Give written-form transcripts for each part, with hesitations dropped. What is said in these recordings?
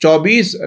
24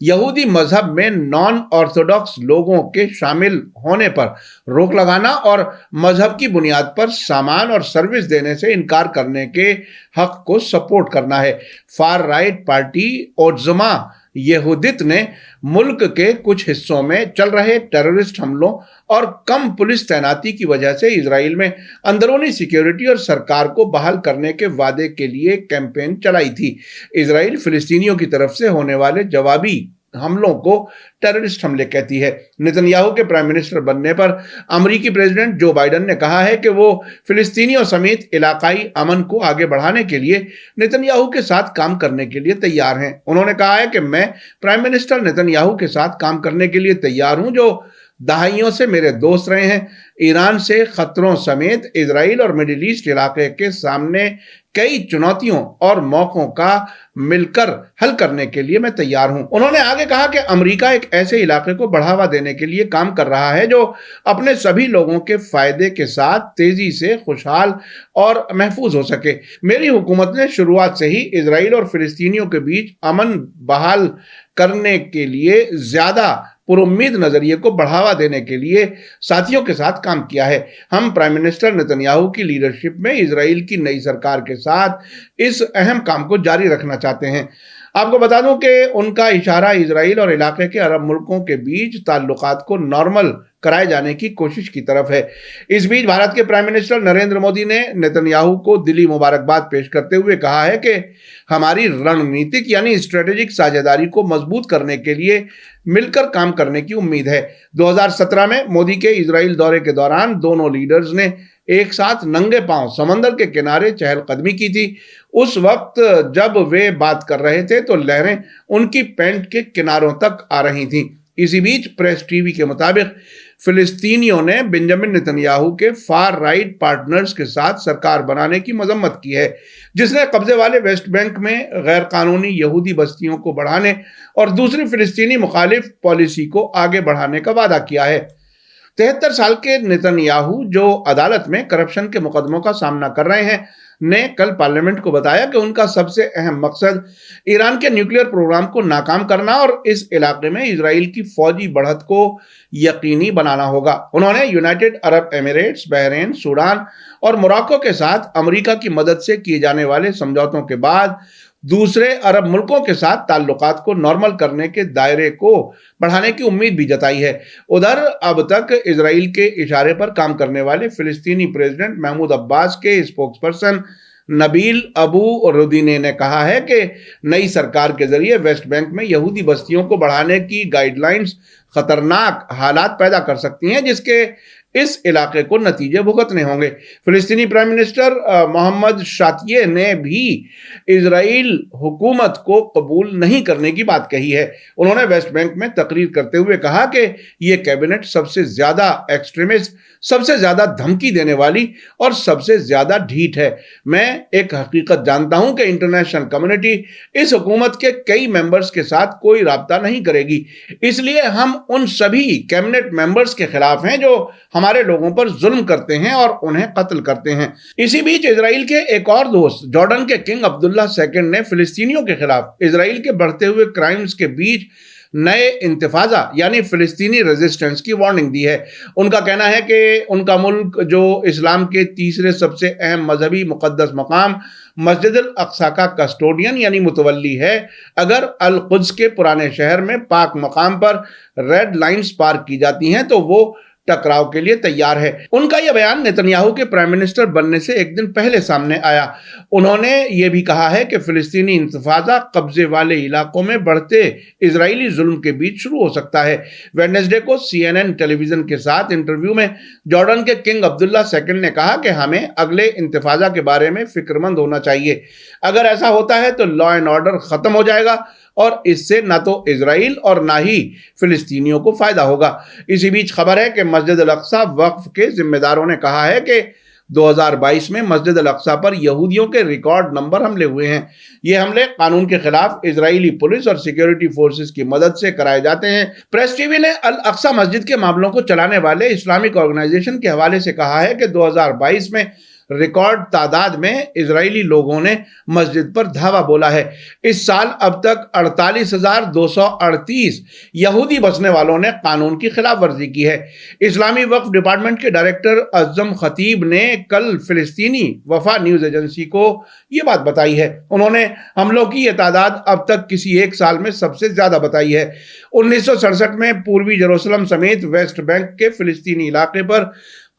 یہودی مذہب میں نان آرتھوڈاکس لوگوں کے شامل ہونے پر روک لگانا اور مذہب کی بنیاد پر سامان اور سروس دینے سے انکار کرنے کے حق کو سپورٹ کرنا ہے۔ فار رائٹ پارٹی اوٹزما یہودیت نے ملک کے کچھ حصوں میں چل رہے ٹیررسٹ حملوں اور کم پولیس تعیناتی کی وجہ سے اسرائیل میں اندرونی سیکیورٹی اور سرکار کو بحال کرنے کے وعدے کے لیے کیمپین چلائی تھی۔ اسرائیل فلسطینیوں کی طرف سے ہونے والے جوابی حملوں کو ٹیررسٹ حملے کہتی ہے۔ نتن یاہو کے پرائم منسٹر بننے پر امریکی پریزیڈنٹ جو بائیڈن نے کہا ہے کہ وہ فلسطینیوں سمیت علاقائی امن کو آگے بڑھانے کے لیے نتن یاہو کے ساتھ کام کرنے کے لیے تیار ہیں۔ انہوں نے کہا ہے کہ میں پرائم منسٹر نتن یاہو کے ساتھ کام کرنے کے لیے تیار ہوں، جو دہائیوں سے میرے دوست رہے ہیں۔ ایران سے خطروں سمیت اسرائیل اور مڈل ایسٹ علاقے کے سامنے کئی چنوتیوں اور موقعوں کا مل کر حل کرنے کے لیے میں تیار ہوں۔ انہوں نے آگے کہا کہ امریکہ ایک ایسے علاقے کو بڑھاوا دینے کے لیے کام کر رہا ہے جو اپنے سبھی لوگوں کے فائدے کے ساتھ تیزی سے خوشحال اور محفوظ ہو سکے۔ میری حکومت نے شروعات سے ہی اسرائیل اور فلسطینیوں کے بیچ امن بحال کرنے کے لیے زیادہ پر امید نظریے کو بڑھاوا دینے کے لیے ساتھیوں کے ساتھ کام کیا ہے۔ ہم پرائم منسٹر نتن یاہو کی لیڈرشپ میں اسرائیل کی نئی سرکار کے ساتھ اس اہم کام کو جاری رکھنا چاہتے ہیں۔ آپ کو بتا دوں کہ ان کا اشارہ اسرائیل اور علاقے کے عرب ملکوں کے بیچ تعلقات کو نارمل کرائے جانے کی کوشش کی طرف ہے۔ اس بیچ بھارت کے پرائم منسٹر نریندر مودی نے نتن یاہو کو دلی مبارکباد پیش کرتے ہوئے کہا ہے کہ ہماری رننیتک یعنی اسٹریٹجک ساجھیداری کو مضبوط کرنے کے لیے مل کر کام کرنے کی امید ہے۔ 2017 میں مودی کے اسرائیل دورے کے دوران دونوں لیڈرز نے ایک ساتھ ننگے پاؤں سمندر کے کنارے چہل قدمی کی تھی۔ اس وقت جب وہ بات کر رہے تھے تو لہریں ان کی پینٹ کے کناروں تک آ رہی تھیں۔ اسی بیچ پریس ٹی وی کے مطابق فلسطینیوں نے بنجامن نتن یاہو کے فار رائٹ پارٹنرز کے ساتھ سرکار بنانے کی مذمت کی ہے، جس نے قبضے والے ویسٹ بینک میں غیر قانونی یہودی بستیوں کو بڑھانے اور دوسری فلسطینی مخالف پالیسی کو آگے بڑھانے کا وعدہ کیا ہے۔ 73 سال کے نتن یاہو جو عدالت میں کرپشن کے مقدموں کا سامنا کر رہے ہیں نے کل پارلیمنٹ کو بتایا کہ ان کا سب سے اہم مقصد ایران کے نیوکلیئر پروگرام کو ناکام کرنا اور اس علاقے میں اسرائیل کی فوجی بڑھت کو یقینی بنانا ہوگا۔ انہوں نے یونائٹڈ عرب ایمریٹس، بحرین، سوڈان اور موراکو کے ساتھ امریکہ کی مدد سے کیے جانے والے سمجھوتوں کے بعد دوسرے عرب ملکوں کے ساتھ تعلقات کو نارمل کرنے کے دائرے کو بڑھانے کی امید بھی جتائی ہے۔ ادھر اب تک اسرائیل کے اشارے پر کام کرنے والے فلسطینی پریزیڈنٹ محمود عباس کے اسپوکس پرسن نبیل ابو ردینے نے کہا ہے کہ نئی سرکار کے ذریعے ویسٹ بینک میں یہودی بستیوں کو بڑھانے کی گائیڈ لائنز خطرناک حالات پیدا کر سکتی ہیں، جس کے اس علاقے کو نتیجے بھگتنے ہوں گے۔ فلسطینی پرائم منسٹر محمد شاتیہ نے بھی اسرائیل حکومت کو قبول نہیں کرنے کی بات کہی ہے۔ انہوں نے ویسٹ بینک میں تقریر کرتے ہوئے کہا کہ یہ کیبنٹ سب سے زیادہ ایکسٹریمسٹ، سب سے زیادہ دھمکی دینے والی اور سب سے زیادہ ڈھیٹ ہے۔ میں ایک حقیقت جانتا ہوں کہ انٹرنیشنل کمیونٹی اس حکومت کے کئی ممبرز کے ساتھ کوئی رابطہ نہیں کرے گی، اس لیے ہم ان سبھی کیبنٹ ممبرز کے خلاف ہیں جو ہمارے لوگوں پر ظلم کرتے ہیں اور انہیں قتل کرتے ہیں۔ اسی بیچ اسرائیل کے ایک اور دوست جارڈن کے کنگ عبداللہ سیکنڈ نے فلسطینیوں کے خلاف اسرائیل کے بڑھتے ہوئے کرائمز کے بیچ نئے انتفاضہ یعنی فلسطینی ریزسٹنس کی وارننگ دی ہے۔ ان کا کہنا ہے کہ ان کا ملک جو اسلام کے تیسرے سب سے اہم مذہبی مقدس مقام مسجد الاقصی کا کسٹوڈین یعنی متولی ہے، اگر القدس کے پرانے شہر میں پاک مقام پر ریڈ لائنز پار کی جاتی ہیں تو وہ ٹکراؤ کے لیے تیار ہے۔ ان کا یہ بیان نتن یاہو کے پرائم منسٹر بننے سے ایک دن پہلے سامنے آیا۔ انہوں نے یہ بھی کہا ہے کہ فلسطینی انتفاضہ قبضے والے علاقوں میں بڑھتے اسرائیلی ظلم کے بیچ شروع ہو سکتا ہے۔ ویڈنسڈے کو CNN ٹیلی ویژن کے ساتھ انٹرویو میں جارڈن کے کنگ عبداللہ سیکنڈ نے کہا کہ ہمیں اگلے انتفاضہ کے بارے میں فکر مند ہونا چاہیے۔ اگر ایسا ہوتا ہے تو لا اینڈ آرڈر ختم ہو جائے گا اور اس سے نہ تو اسرائیل اور نہ ہی فلسطینیوں کو فائدہ ہوگا۔ اسی بیچ خبر ہے کہ مسجد الاقصی وقف کے ذمہ داروں نے کہا ہے کہ 2022 میں مسجد الاقصی پر یہودیوں کے ریکارڈ نمبر حملے ہوئے ہیں۔ یہ حملے قانون کے خلاف اسرائیلی پولیس اور سیکیورٹی فورسز کی مدد سے کرائے جاتے ہیں۔ پریس ٹی وی نے الاقصی مسجد کے معاملوں کو چلانے والے اسلامک آرگنائزیشن کے حوالے سے کہا ہے کہ 2022 میں ریکارڈ تعداد میں اسرائیلی لوگوں نے مسجد پر دھاوا بولا ہے۔ اس سال اب تک 48,238 یہودی بسنے والوں نے قانون کی خلاف ورزی کی ہے۔ اسلامی وقف ڈپارٹمنٹ کے ڈائریکٹر اعظم خطیب نے کل فلسطینی وفا نیوز ایجنسی کو یہ بات بتائی ہے۔ انہوں نے حملوں کی یہ تعداد اب تک کسی ایک سال میں سب سے زیادہ بتائی ہے۔ 1967 میں پوروی یروشلم سمیت ویسٹ بینک کے فلسطینی علاقے پر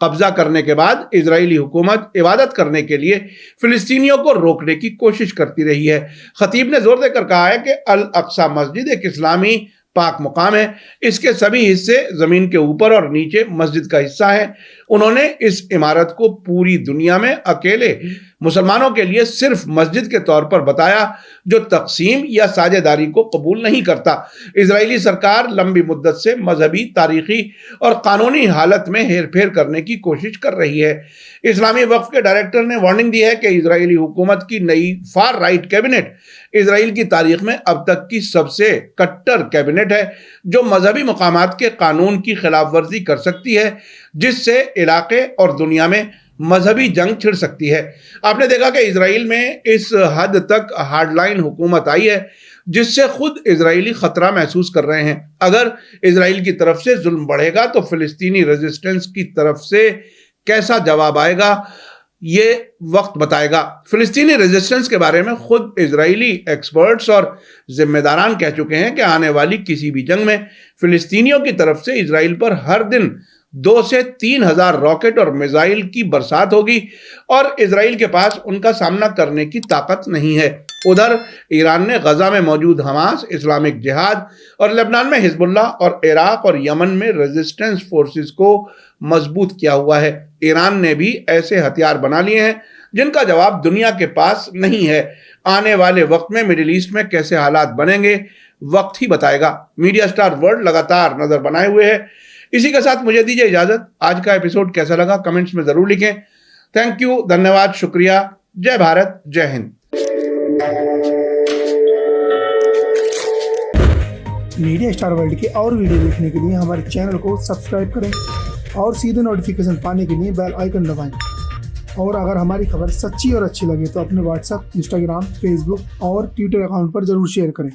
قبضہ کرنے کے بعد اسرائیلی حکومت عبادت کرنے کے لیے فلسطینیوں کو روکنے کی کوشش کرتی رہی ہے۔ خطیب نے زور دے کر کہا ہے کہ الاقصی مسجد ایک اسلامی پاک مقام ہے، اس کے سبھی حصے زمین کے اوپر اور نیچے مسجد کا حصہ ہیں۔ انہوں نے اس عمارت کو پوری دنیا میں اکیلے مسلمانوں کے لیے صرف مسجد کے طور پر بتایا جو تقسیم یا ساجھیداری کو قبول نہیں کرتا۔ اسرائیلی سرکار لمبی مدت سے مذہبی، تاریخی اور قانونی حالت میں ہیر پھیر کرنے کی کوشش کر رہی ہے۔ اسلامی وقف کے ڈائریکٹر نے وارننگ دی ہے کہ اسرائیلی حکومت کی نئی فار رائٹ کیبنٹ اسرائیل کی تاریخ میں اب تک کی سب سے کٹر کیبنٹ ہے، جو مذہبی مقامات کے قانون کی خلاف ورزی کر سکتی ہے، جس سے علاقے اور دنیا میں مذہبی جنگ چھڑ سکتی ہے۔ آپ نے دیکھا کہ اسرائیل میں اس حد تک ہارڈ لائن حکومت آئی ہے جس سے خود اسرائیلی خطرہ محسوس کر رہے ہیں۔ اگر اسرائیل کی طرف سے ظلم بڑھے گا تو فلسطینی ریزسٹنس کی طرف سے کیسا جواب آئے گا یہ وقت بتائے گا۔ فلسطینی ریزسٹنس کے بارے میں خود اسرائیلی ایکسپرٹس اور ذمہ داران کہہ چکے ہیں کہ آنے والی کسی بھی جنگ میں فلسطینیوں کی طرف سے اسرائیل پر ہر دن 2 سے 3 ہزار راکٹ اور میزائل کی برسات ہوگی اور اسرائیل کے پاس ان کا سامنا کرنے کی طاقت نہیں ہے۔ ادھر ایران نے غزہ میں موجود حماس، اسلامک جہاد اور لبنان میں حزب اللہ اور عراق اور یمن میں ریزسٹنس فورسز کو مضبوط کیا ہوا ہے۔ ایران نے بھی ایسے ہتھیار بنا لیے ہیں جن کا جواب دنیا کے پاس نہیں ہے۔ آنے والے وقت میں مڈل ایسٹ میں کیسے حالات بنیں گے وقت ہی بتائے گا۔ میڈیا سٹار ورلڈ لگاتار نظر بنائے ہوئے ہے۔ اسی کے ساتھ مجھے دیجیے اجازت۔ آج کا ایپیسوڈ کیسا لگا کمنٹس میں ضرور لکھیں۔ تھینک یو، دھنیواد، شکریہ۔ جے بھارت، جے ہند۔ میڈیا سٹار ورلڈ کے اور ویڈیو دیکھنے کے لیے ہمارے چینل کو سبسکرائب کریں اور سیدھے نوٹیفیکیشن پانے کے لیے بیل آئیکن دبائیں۔ اور اگر ہماری خبر سچی اور اچھی لگے تو اپنے واٹس ایپ، انسٹاگرام، فیس بک اور ٹویٹر اکاؤنٹ پر ضرور شیئر کریں۔